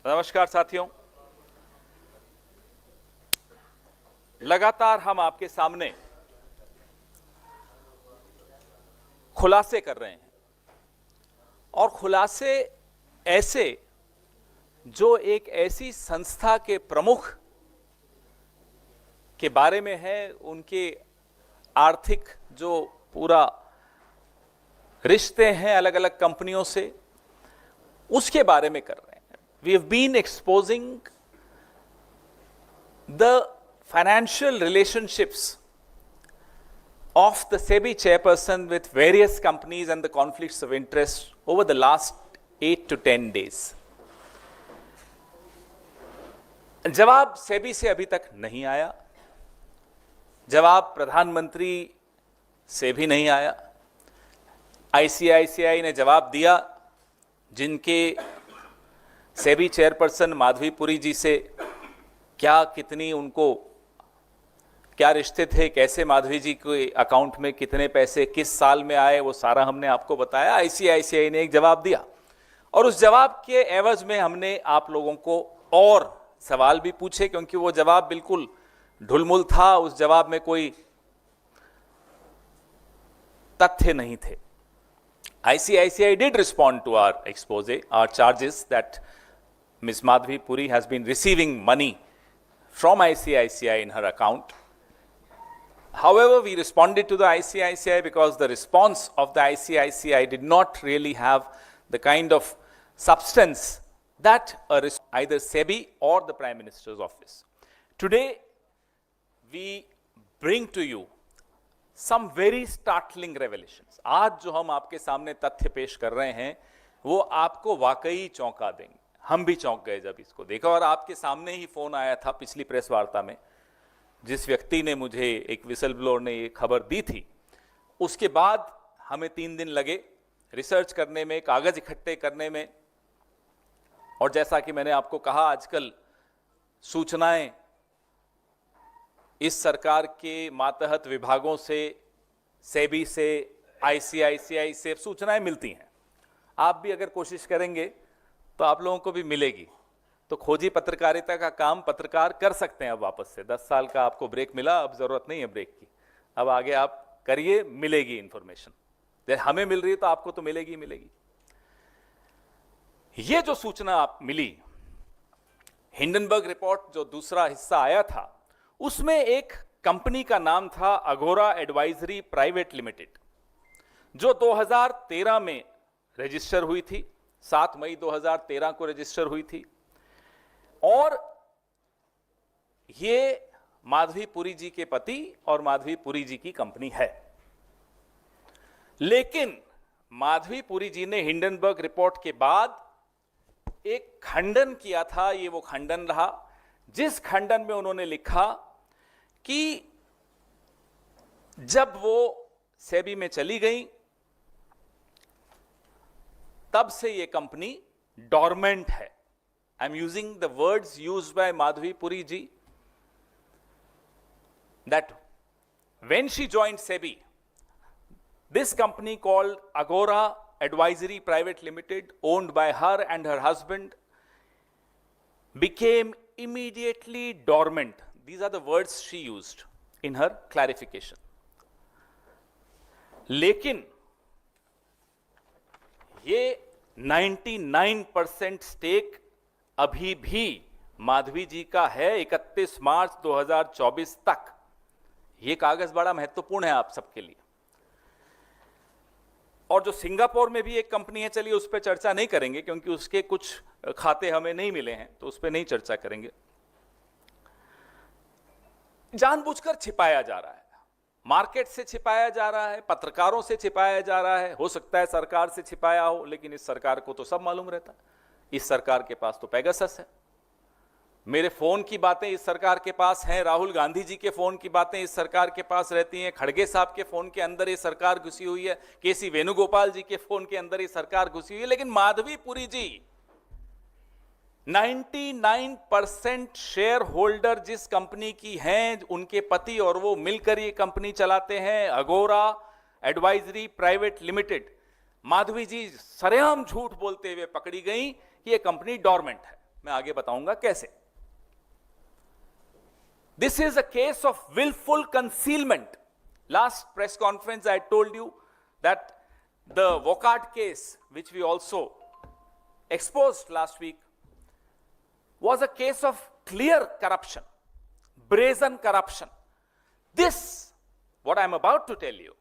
नमस्कार साथियों, लगातार हम आपके सामने खुलासे कर रहे हैं और खुलासे ऐसे जो एक ऐसी संस्था के प्रमुख के बारे में है, उनके आर्थिक जो पूरा रिश्ते हैं अलग अलग कंपनियों से, उसके बारे में कर रहे हैं। We have been exposing the financial relationships of the SEBI chairperson with various companies and the conflicts of interest over the last 8 to 10 days. जवाब सेबी से अभी तक नहीं आया, जवाब प्रधानमंत्री से भी नहीं आया। आईसीआईसीआई ने जवाब दिया, जिनके सेबी चेयरपर्सन माधवी पुरी जी से क्या कितनी उनको क्या रिश्ते थे, कैसे माधवी जी के अकाउंट में कितने पैसे किस साल में आए, वो सारा हमने आपको बताया। आईसीआईसीआई ने एक जवाब दिया और उस जवाब के एवज में हमने आप लोगों को और सवाल भी पूछे, क्योंकि वो जवाब बिल्कुल ढुलमुल था, उस जवाब में कोई तथ्य नहीं थे। ICICI did respond to our expose, our charges that Ms. Madhvi Puri has been receiving money from ICICI in her account. However, we responded to the ICICI because the response of the ICICI did not really have the kind of substance that either SEBI or the Prime Minister's office. Today, we bring to you some very startling revelations. आज जो हम आपके सामने तथ्य पेश कर रहे हैं, वो आपको वाकई चौंका देंगे। हम भी चौंक गए जब इसको देखा, और आपके सामने ही फोन आया था पिछली प्रेस वार्ता में, जिस व्यक्ति ने मुझे, एक विसल ब्लोअर ने ये खबर दी थी। उसके बाद हमें 3 दिन लगे रिसर्च करने में, कागज इकट्ठे करने में, और जैसा कि मैंने आपको कहा, आजकल सूचनाएं इस सरकार के मातहत विभागों से, सेबी से, आईसीआईसीआई से सूचनाएं मिलती हैं। आप भी अगर कोशिश करेंगे तो आप लोगों को भी मिलेगी। तो खोजी पत्रकारिता का काम पत्रकार कर सकते हैं अब वापस से। 10 साल का आपको ब्रेक मिला, अब जरूरत नहीं है ब्रेक की, अब आगे आप करिए, मिलेगी इंफॉर्मेशन। जैसे हमें मिल रही है तो आपको तो मिलेगी मिलेगी। ये जो सूचना आप मिली, हिंडनबर्ग रिपोर्ट जो दूसरा हिस्सा आया था, उसमें एक कंपनी का नाम था अगोरा एडवाइजरी प्राइवेट लिमिटेड, जो 2013 में रजिस्टर हुई थी, 7 मई 2013 को रजिस्टर हुई थी। और ये माधवी पुरी जी के पति और माधवी पुरी जी की कंपनी है। लेकिन माधवी पुरी जी ने हिंडनबर्ग रिपोर्ट के बाद एक खंडन किया था। ये वो खंडन रहा जिस खंडन में उन्होंने लिखा कि जब वो सेबी में चली गई, तब से ये कंपनी डॉर्मेंट है। I am using the words used by Madhabi Puri ji, that when she joined SEBI, this company called Agora advisory private limited, owned by her and her husband, became immediately dormant. These are the words she used in her clarification. लेकिन ये 99% stake अभी भी माधवी जी का है 31 मार्च 2024 तक। ये कागज बड़ा महत्वपूर्ण है आप सबके लिए। और जो सिंगापुर में भी एक कंपनी है, चलिए उस पर चर्चा नहीं करेंगे क्योंकि उसके कुछ खाते हमें नहीं मिले हैं, तो उस पर नहीं चर्चा करेंगे। जानबूझकर छिपाया जा रहा है, मार्केट से छिपाया जा रहा है, पत्रकारों से छिपाया जा रहा है। हो सकता है सरकार से छिपाया हो, लेकिन इस सरकार को तो सब मालूम रहता है। इस सरकार के पास तो पेगासस है। मेरे फोन की बातें इस सरकार के पास हैं, राहुल गांधी जी के फोन की बातें इस सरकार के पास रहती हैं, खड़गे साहब के फोन के अंदर ये सरकार घुसी हुई है, केसी वेणुगोपाल जी के फोन के अंदर ये सरकार घुसी हुई है। लेकिन माधवी पुरी जी 99% शेयर होल्डर जिस कंपनी की हैं, उनके पति और वो मिलकर ये कंपनी चलाते हैं, अगोरा एडवाइजरी प्राइवेट लिमिटेड। माधवी जी सरेआम झूठ बोलते हुए पकड़ी गई कि ये कंपनी डॉर्मेंट है। मैं आगे बताऊंगा कैसे। This is a case of willful concealment. Last press conference I told you that the Wockhardt case, which we also exposed last week, was a case of clear corruption, brazen corruption. This, what I am about to tell you,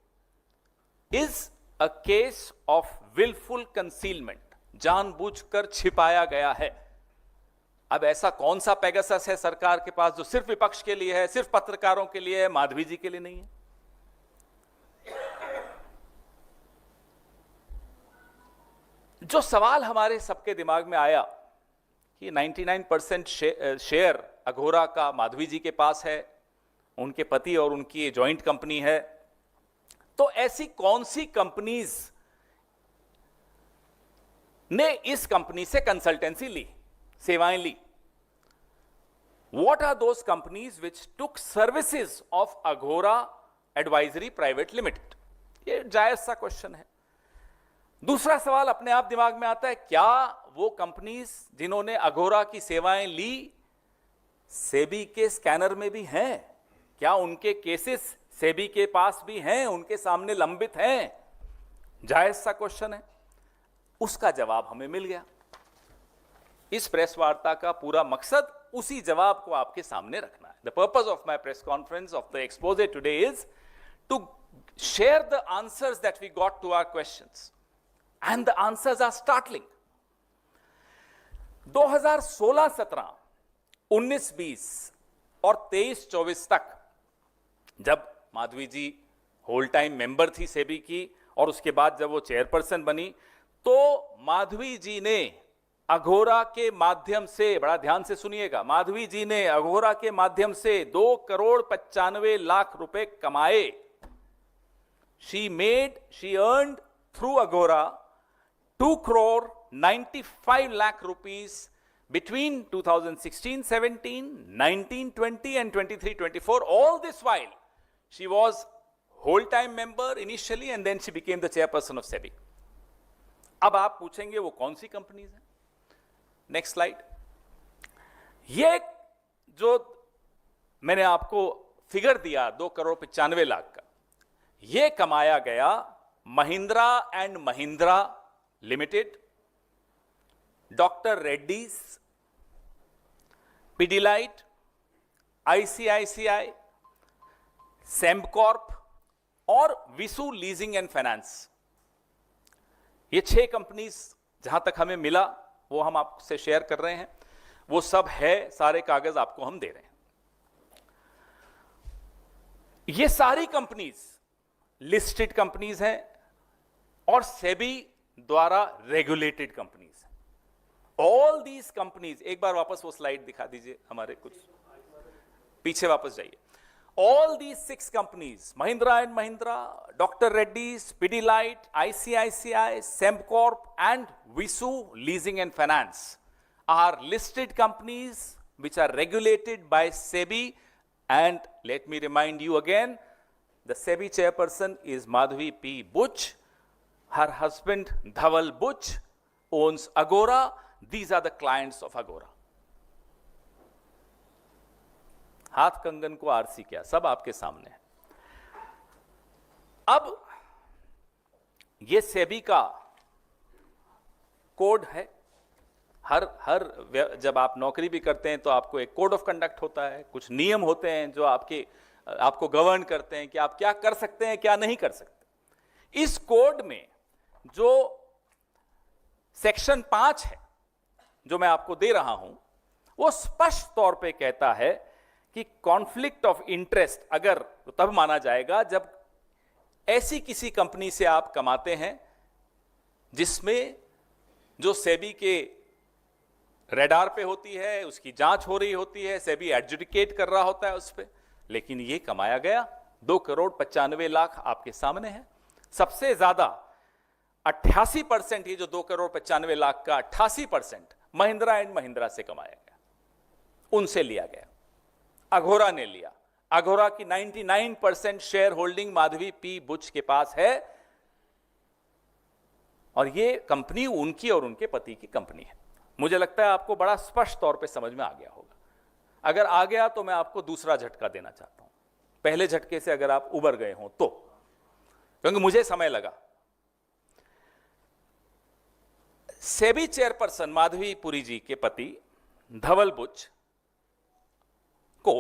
is a case of willful concealment. जानबूझकर छिपाया गया है। अब ऐसा कौन सा Pegasus है सरकार के पास जो सिर्फ विपक्ष के लिए है, सिर्फ पत्रकारों के लिए है, माधवी जी के लिए नहीं है? जो सवाल हमारे सबके दिमाग में आया कि 99% शेयर अघोरा का माधवी जी के पास है, उनके पति और उनकी जॉइंट कंपनी है, तो ऐसी कौन सी कंपनीज ने इस कंपनी से कंसल्टेंसी ली, सेवाएं ली? What are those companies which took services of Aghora Advisory Private Limited? ये जायज सा क्वेश्चन है। दूसरा सवाल अपने आप दिमाग में आता है, क्या वो कंपनीज जिन्होंने अघोरा की सेवाएं ली सेबी के स्कैनर में भी हैं? क्या उनके केसेस सेबी के पास भी हैं, उनके सामने लंबित हैं? जायज सा क्वेश्चन है। उसका जवाब हमें मिल गया। इस प्रेस वार्ता का पूरा मकसद उसी जवाब को आपके सामने रखना है। The purpose of my press conference of the exposé today is to share the answers that we got to our questions, and the answers are startling. 2016-17, 19-20 और 23-24 तक जब Madhavi ji whole time member थी सेबी की और उसके बाद जब वो चेयरपर्सन बनी, तो माधवी जी ने अघोरा के माध्यम से, बड़ा ध्यान से सुनिएगा, माधवी जी ने अघोरा के माध्यम से 2,95,00,000 रुपए कमाए। She earned through Agora 2,95,00,000 rupees between 2016-17, 19-20 and 23-24. All this while she was whole-time member initially and then she became the chairperson of SEBI. अब आप पूछेंगे वो कौन सी कंपनीज हैं? Next slide. ये जो मैंने आपको फिगर दिया 2,95,00,000 का, ये कमाया गया Mahindra and Mahindra limited, doctor Reddy's, Pidilite, ICICI, Sembcorp और विसु लीजिंग एंड फाइनेंस। ये 6 कंपनीज जहां तक हमें मिला वो हम आपसे शेयर कर रहे हैं। वो सब है, सारे कागज आपको हम दे रहे हैं। ये सारी कंपनीज लिस्टेड कंपनीज हैं और सेबी द्वारा रेगुलेटेड कंपनीज हैं। ऑल दीज कंपनीज, एक बार वापस वो स्लाइड दिखा दीजिए, हमारे कुछ पीछे वापस जाइए। All these 6 companies, Mahindra and Mahindra, Dr. Reddy's, Pidilite, ICICI, Sembcorp and Visu Leasing and Finance are listed companies which are regulated by SEBI. And let me remind you again, the SEBI chairperson is Madhavi P. Buch. Her husband Dhaval Buch owns Agora. These are the clients of Agora. हाथ कंगन को RC क्या, सब आपके सामने है। अब ये सेबी का कोड है। हर जब आप नौकरी भी करते हैं तो आपको एक कोड ऑफ कंडक्ट होता है, कुछ नियम होते हैं जो आपको गवर्न करते हैं कि आप क्या कर सकते हैं, क्या नहीं कर सकते। इस कोड में जो सेक्शन 5 है जो मैं आपको दे रहा हूं, वो स्पष्ट तौर पे कहता है कि कॉन्फ्लिक्ट ऑफ इंटरेस्ट अगर तो तब माना जाएगा जब ऐसी किसी कंपनी से आप कमाते हैं जिसमें जो सेबी के रेडार पे होती है, उसकी जांच हो रही होती है, सेबी एडजुडिकेट कर रहा होता है उस पर, लेकिन ये कमाया गया 2,95,00,000 आपके सामने है। सबसे ज्यादा 88%, ये जो 2,95,00,000 का 88% महिंद्रा एंड महिंद्रा से कमाया गया, उनसे लिया गया, अघोरा ने लिया। अघोरा की 99% share holding Madhavi P Buch के पास है और ये कंपनी उनकी और उनके पति की कंपनी है। मुझे लगता है आपको बड़ा स्पष्ट तौर पे समझ में आ गया होगा। अगर आ गया तो मैं आपको दूसरा झटका देना चाहता हूं, पहले झटके से अगर आप उबर गए हो तो, क्योंकि मुझे समय लगा। सेबी चेयरपर्सन माधवी पुरी जी के पति धवल बुच को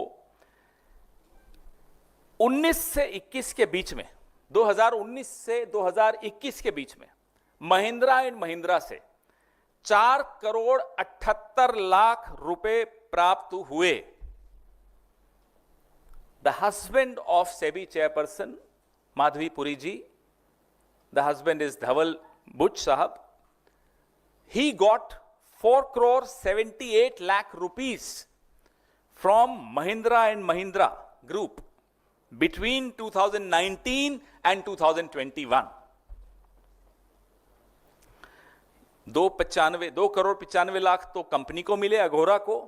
19 से 21 के बीच में, 2019 से 2021 के बीच में महिंद्रा एंड महिंद्रा से 4 करोड़ 78 लाख रुपए प्राप्त हुए। The husband of SEBI chairperson Madhabi Puri ji, the husband is Dhaval Buch साहब, he got 4 crore 78 lakh rupees from Mahindra and Mahindra Group between 2019 and 2021. 2 crore 95 lakh तो कंपनी को मिले, अघोरा को,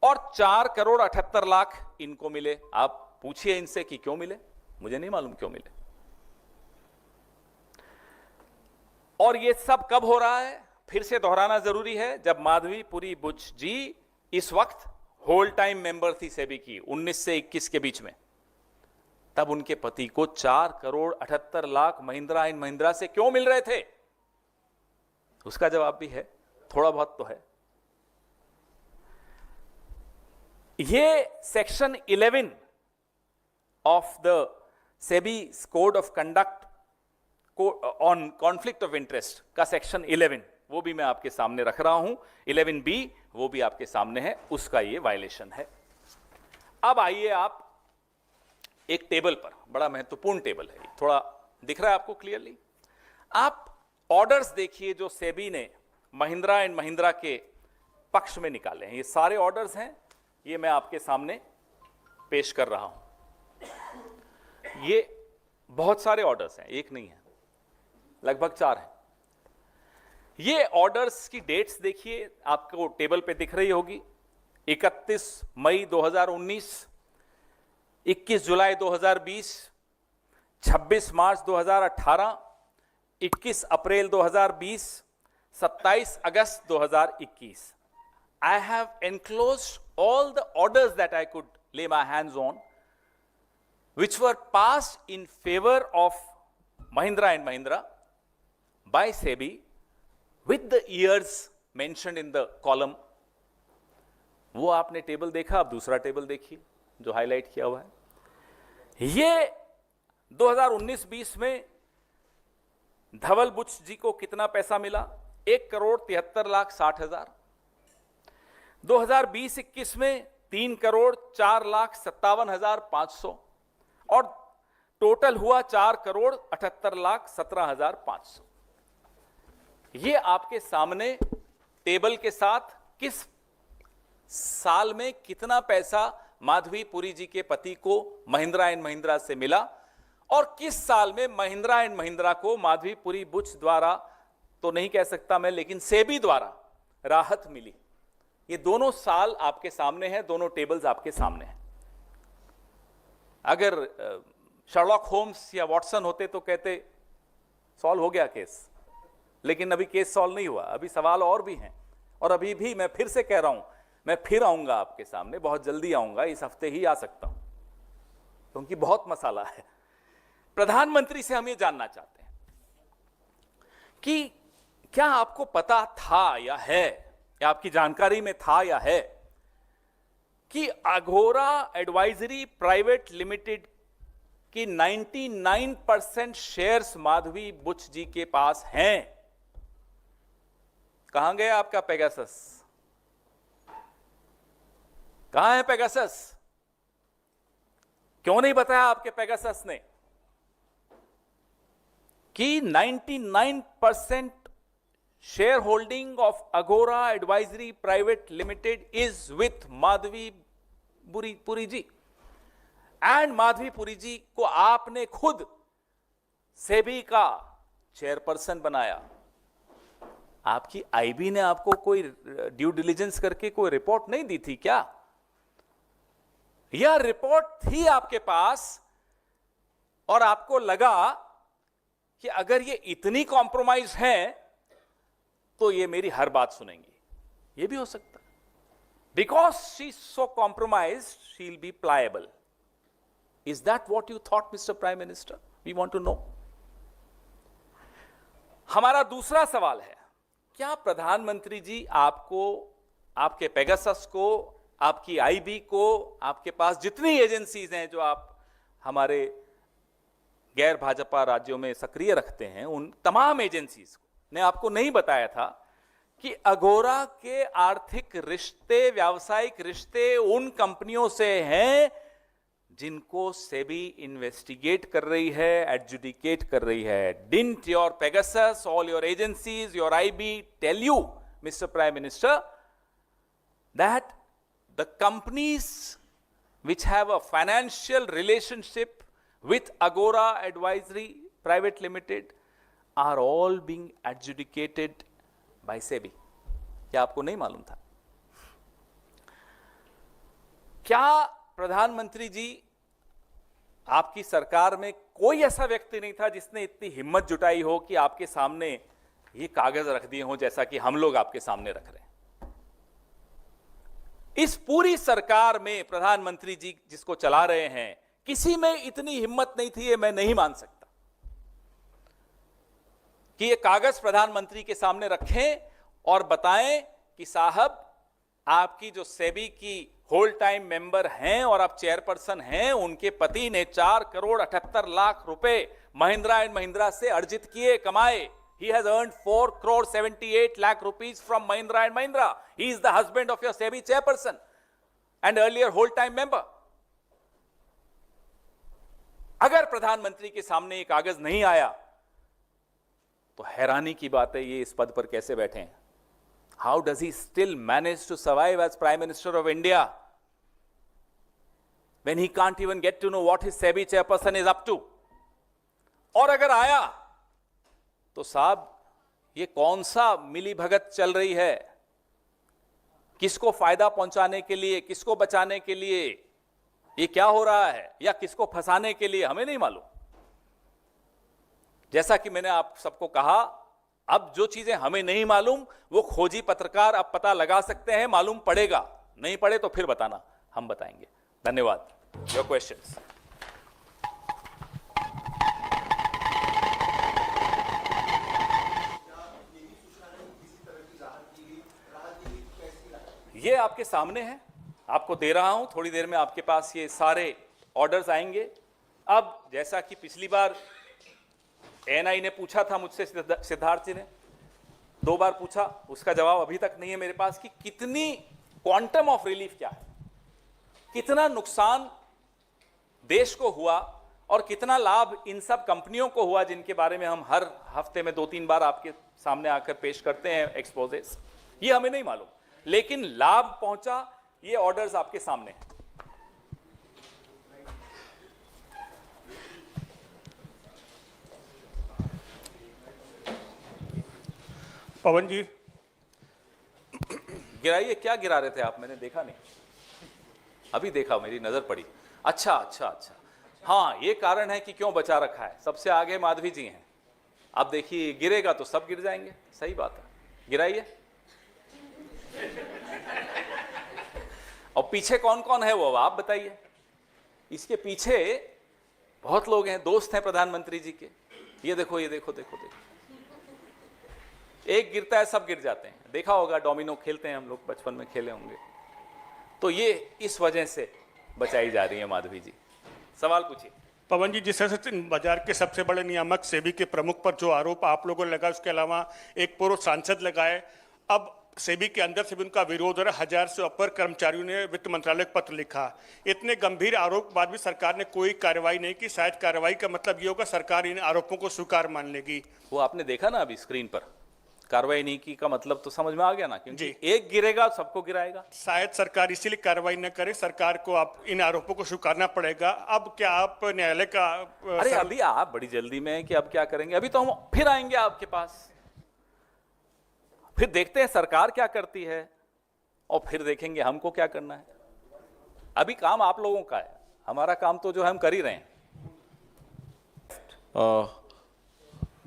और 4 करोड़ 78 लाख इनको मिले। आप पूछिए इनसे कि क्यों मिले, मुझे नहीं मालूम क्यों मिले। और ये सब कब हो रहा है, फिर से दोहराना जरूरी है, जब माधवी पुरी बुच जी इस वक्त होल टाइम मेंबर थी सेबी की 19 से 21 के बीच में। तब उनके पति को 4 करोड़ 78 लाख महिंद्रा एंड महिंद्रा से क्यों मिल रहे थे, उसका जवाब भी है, थोड़ा बहुत तो है। ये section 11 of the SEBI code of conduct on conflict of interest का सेक्शन 11, वो भी मैं आपके सामने रख रहा हूं। 11B वो भी आपके सामने है, उसका ये वायलेशन है। अब आइए आप एक टेबल पर, बड़ा महत्वपूर्ण टेबल है, थोड़ा दिख रहा है आपको क्लियरली। आप ऑर्डर्स देखिए जो सेबी ने महिंद्रा एंड महिंद्रा के पक्ष में निकाले हैं। ये सारे ऑर्डर्स हैं, ये मैं आपके सामने पेश कर रहा हूं। ये बहुत सारे ऑर्डर्स हैं, एक नहीं है, लगभग 4 हैं। ये ऑर्डर्स की डेट्स देखिए, आपको टेबल पे दिख रही होगी। 31 मई 2019, 21 जुलाई 2020, 26 मार्च 2018, 21 अप्रैल 2020, 27 अगस्त 2021। I have enclosed all the orders that I could lay my hands on, which were passed in favor of Mahindra and Mahindra by SEBI, with the years mentioned in the column। वो आपने table देखा, अब दूसरा table देखिए जो highlight किया हुआ है। ये 2019-20 में धवल बुच जी को कितना पैसा मिला, 1 करोड़ 73 लाख 60 हजार। 2020-21 में 3 करोड़ 4 लाख 57 हजार 500, और टोटल हुआ 4 करोड़ 78 लाख 17 हजार 500। ये आपके सामने टेबल के साथ किस साल में कितना पैसा माधवी पुरी जी के पति को महिंद्रा एंड महिंद्रा से मिला, और किस साल में महिंद्रा एंड महिंद्रा को माधवी पुरी बुच द्वारा तो नहीं कह सकता मैं, लेकिन सेबी द्वारा राहत मिली। ये दोनों साल आपके सामने हैं, दोनों टेबल्स आपके सामने हैं। अगर शर्लॉक होम्स या वॉटसन होते तो कहते सॉल्व हो गया केस, लेकिन अभी केस सॉल्व नहीं हुआ, अभी सवाल और भी हैं। और अभी भी मैं फिर से कह रहा हूं, मैं फिर आऊंगा आपके सामने, बहुत जल्दी आऊंगा, इस हफ्ते ही आ सकता हूं, क्योंकि बहुत मसाला है। प्रधानमंत्री से हम ये जानना चाहते हैं कि क्या आपको पता था या है, या आपकी जानकारी में था या है, कि अघोरा एडवाइजरी प्राइवेट लिमिटेड की 99% शेयर्स माधवी बुच जी के पास हैं। कहां गया आपका पेगासस, कहां है पेगासस? क्यों नहीं बताया आपके पेगासस ने कि 99% share holding of Agora advisory private limited is with Madhabi Puri ji, and Madhabi Puri ji को आपने खुद सेबी का चेयरपर्सन बनाया। आपकी आईबी ने आपको कोई ड्यू डिलिजेंस करके कोई रिपोर्ट नहीं दी थी क्या? यह रिपोर्ट थी आपके पास, और आपको लगा कि अगर ये इतनी कॉम्प्रोमाइज हैं तो ये मेरी हर बात सुनेंगी। ये भी हो सकता है। Because she is so compromise she will be pliable. Is that what you thought mister prime minister? We want to know. हमारा दूसरा सवाल है, क्या प्रधानमंत्री जी आपको, आपके पेगासस को, आपकी आईबी को, आपके पास जितनी एजेंसीज हैं जो आप हमारे गैर भाजपा राज्यों में सक्रिय रखते हैं, उन तमाम एजेंसीज को ने आपको नहीं बताया था कि अगोरा के आर्थिक रिश्ते, व्यावसायिक रिश्ते उन कंपनियों से हैं जिनको सेबी इन्वेस्टिगेट कर रही है, एडजुडिकेट कर रही है? Didn't your Pegasus, all your agencies, your IB tell you, mister prime minister, that the companies which have a financial relationship with Agora Advisory Private Limited are all being adjudicated by SEBI? क्या आपको नहीं मालूम था? क्या प्रधानमंत्री जी, आपकी सरकार में कोई ऐसा व्यक्ति नहीं था जिसने इतनी हिम्मत जुटाई हो कि आपके सामने ये कागज रख दिए हो जैसा कि हम लोग आपके सामने रख रहे हैं? इस पूरी सरकार में प्रधानमंत्री जी जिसको चला रहे हैं, किसी में इतनी हिम्मत नहीं थी, ये मैं नहीं मान सकता, कि ये कागज प्रधानमंत्री के सामने रखें और बताएं कि साहब, आपकी जो सेबी की होल टाइम मेंबर हैं और आप चेयरपर्सन हैं, उनके पति ने 4,78,00,000 रुपए महिंद्रा एंड महिंद्रा से अर्जित किए, कमाए। He has earned 4,78,00,000 rupees from Mahindra and Mahindra. He is the husband of your SEBI chairperson and earlier whole-time member. अगर प्रधानमंत्री के सामने ये कागज नहीं आया तो हैरानी की बात है, ये इस पद पर कैसे बैठे हैं? How does he still manage to survive as Prime Minister of India when he can't even get to know what his SEBI chairperson is up to? और अगर आया तो साहब, ये कौन सा मिली भगत चल रही है? किसको फायदा पहुंचाने के लिए, किसको बचाने के लिए ये क्या हो रहा है, या किसको फंसाने के लिए, हमें नहीं मालूम। जैसा कि मैंने आप सबको कहा, अब जो चीजें हमें नहीं मालूम वो खोजी पत्रकार अब पता लगा सकते हैं, मालूम पड़ेगा, नहीं पड़े तो फिर बताना, हम बताएंगे। धन्यवाद। Your questions. ये आपके सामने है, आपको दे रहा हूं, थोड़ी देर में आपके पास ये सारे ऑर्डर्स आएंगे। अब जैसा कि पिछली बार एएनआई ने पूछा था मुझसे, सिद्धार्थ जी ने 2 बार पूछा, उसका जवाब अभी तक नहीं है मेरे पास कि कितनी क्वांटम ऑफ रिलीफ क्या है, कितना नुकसान देश को हुआ और कितना लाभ इन सब कंपनियों को हुआ जिनके बारे में हम हर हफ्ते में 2-3 बार आपके सामने आकर पेश करते हैं एक्सपोजेस। ये हमें नहीं मालूम, लेकिन लाभ पहुंचा, ये ऑर्डर्स आपके सामने हैं। पवन जी, गिराइए। क्या गिरा रहे थे आप? मैंने देखा नहीं, अभी देखा, मेरी नजर पड़ी। अच्छा अच्छा अच्छा, हाँ, ये कारण है कि क्यों बचा रखा है। सबसे आगे माधवी जी हैं। आप देखिए, गिरेगा तो सब गिर जाएंगे। सही बात है, गिराइए। और पीछे कौन कौन है वो आप बताइए। इसके पीछे बहुत लोग हैं, दोस्त हैं प्रधानमंत्री जी के। ये देखो, ये देखो, देखो देखो, एक गिरता है सब गिर जाते हैं। देखा होगा, डोमिनो खेलते हैं हम लोग, बचपन में खेले होंगे। तो ये इस वजह से बचाई जा रही है। माधवी जी, सवाल पूछिए। पवन जी, जिस तरह से बाजार के सबसे बड़े नियामक सेबी के प्रमुख पर जो आरोप आप लोगों ने लगाया, उसके अलावा एक पूर्व सांसद लगाए, अब सेबी के अंदर से भी उनका विरोध हो रहा है। 1000 से ऊपर कर्मचारियों ने वित्त मंत्रालय को पत्र लिखा। इतने गंभीर आरोप के बाद भी सरकार ने कोई कार्रवाई नहीं की। शायद कार्रवाई का मतलब ये होगा सरकार इन आरोपों को स्वीकार मान लेगी। वो आपने देखा ना अभी स्क्रीन पर, कार्रवाई नहीं की का मतलब तो समझ में आ गया ना, क्योंकि एक गिरेगा सबको गिराएगा। शायद सरकार इसीलिए कार्रवाई न करे, सरकार को आप इन आरोपों को स्वीकारना पड़ेगा। अब क्या आप न्यायालय का अरे अभी आप बड़ी जल्दी में हैं कि अब क्या करेंगे? अभी तो हम फिर आएंगे आपके पास, फिर देखते हैं सरकार क्या करती है और फिर देखेंगे हमको क्या करना है। अभी काम आप लोगों का है, हमारा काम तो जो है हम कर ही रहे हैं।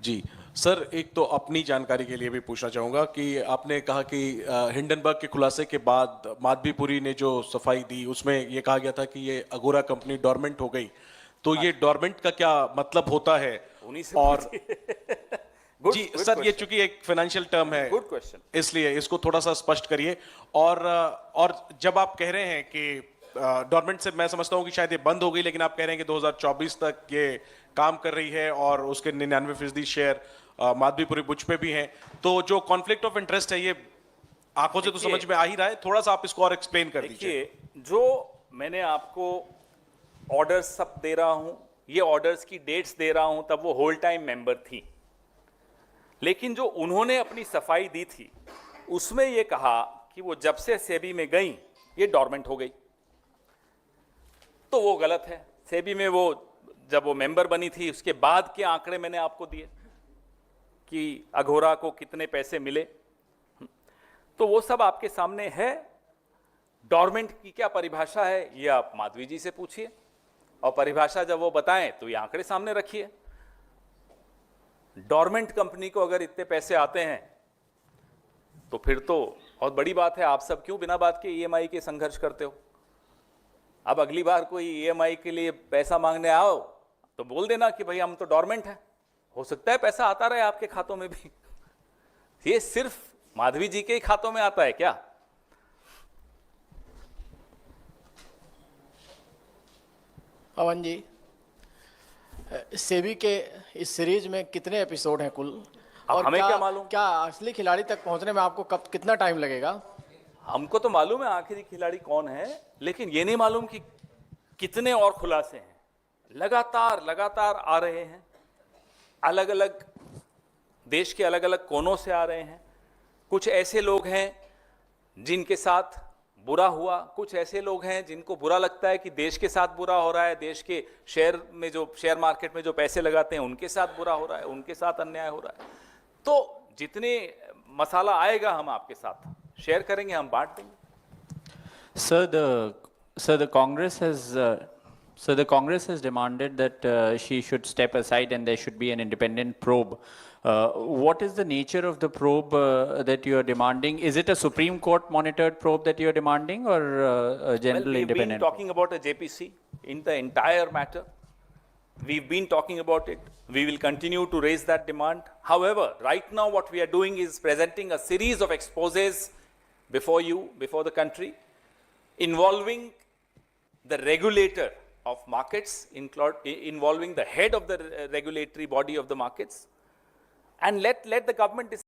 जी, सर एक तो अपनी जानकारी के लिए भी पूछना चाहूंगा कि आपने कहा कि हिंडनबर्ग के खुलासे के बाद माधवीपुरी ने जो सफाई दी उसमें ये कहा गया था कि ये अगोरा कंपनी डोरमेंट हो गई, तो ये डोरमेंट का क्या मतलब होता है? उन्हीं से और Good- जी good सर, ये question. चूंकि एक फाइनेंशियल टर्म है, Good question. इसलिए इसको थोड़ा सा स्पष्ट करिए। और जब आप कह रहे हैं कि डोरमेंट से मैं समझता हूं कि शायद ये बंद हो गई, लेकिन आप कह रहे हैं कि 2024 तक ये काम कर रही है और उसके 99% शेयर माधवीपुरी बुच पे भी हैं, तो जो कॉन्फ्लिक्ट ऑफ इंटरेस्ट है ये आंखों से तो देखिए- समझ में आ ही रहा है, थोड़ा सा आप इसको और एक्सप्लेन कर दीजिए। देखिए, जो मैंने आपको ऑर्डर्स सब दे रहा हूं, ये ऑर्डर्स की डेट्स दे रहा हूं, तब वो होल टाइम मेंबर थी। लेकिन जो उन्होंने अपनी सफाई दी थी उसमें ये कहा कि वो जब से सेबी में गई ये डोरमेंट हो गई, तो वो गलत है। सेबी में वो जब वो मेंबर बनी थी उसके बाद के आंकड़े मैंने आपको दिए कि अघोरा को कितने पैसे मिले, तो वो सब आपके सामने है। डोरमेंट की क्या परिभाषा है ये आप माधवी जी से पूछिए, और परिभाषा जब वो बताएं तो ये आंकड़े सामने रखिए। डोरमेंट कंपनी को अगर इतने पैसे आते हैं तो फिर तो बहुत बड़ी बात है। आप सब क्यों बिना बात के ईएमआई के संघर्ष करते हो? अब अगली बार कोई ईएमआई के लिए पैसा मांगने आओ तो बोल देना कि भाई हम तो डोरमेंट है, हो सकता है पैसा आता रहे आपके खातों में भी। ये सिर्फ माधवी जी के ही खातों में आता है क्या? पवन जी, सेबी के इस सीरीज में कितने एपिसोड हैं कुल? अब हमें क्या मालूम? क्या असली खिलाड़ी तक पहुंचने में आपको कब कितना टाइम लगेगा? हमको तो मालूम है आखिरी खिलाड़ी कौन है, लेकिन ये नहीं मालूम कि कितने और खुलासे हैं। लगातार लगातार आ रहे हैं, अलग अलग देश के अलग अलग कोनों से आ रहे हैं। कुछ ऐसे लोग हैं जिनके साथ बुरा हुआ, कुछ ऐसे लोग हैं जिनको बुरा लगता है कि देश के साथ बुरा हो रहा है, देश के शेयर में जो शेयर मार्केट में जो पैसे लगाते हैं उनके साथ बुरा हो रहा है, उनके साथ अन्याय हो रहा है। तो जितने मसाला आएगा हम आपके साथ शेयर करेंगे, हम बांट देंगे। So the Congress has demanded that she should step aside and there should be an independent probe. What is the nature of the probe that you are demanding? Is it a Supreme Court monitored probe that you are demanding, or a general Well, we've been independent? talking about a JPC in the entire matter. We've been talking about it. We will continue to raise that demand. However, right now what we are doing is presenting a series of exposés before you, before the country, involving the regulator of markets, involving the head of the regulatory body of the markets, and let the government decide.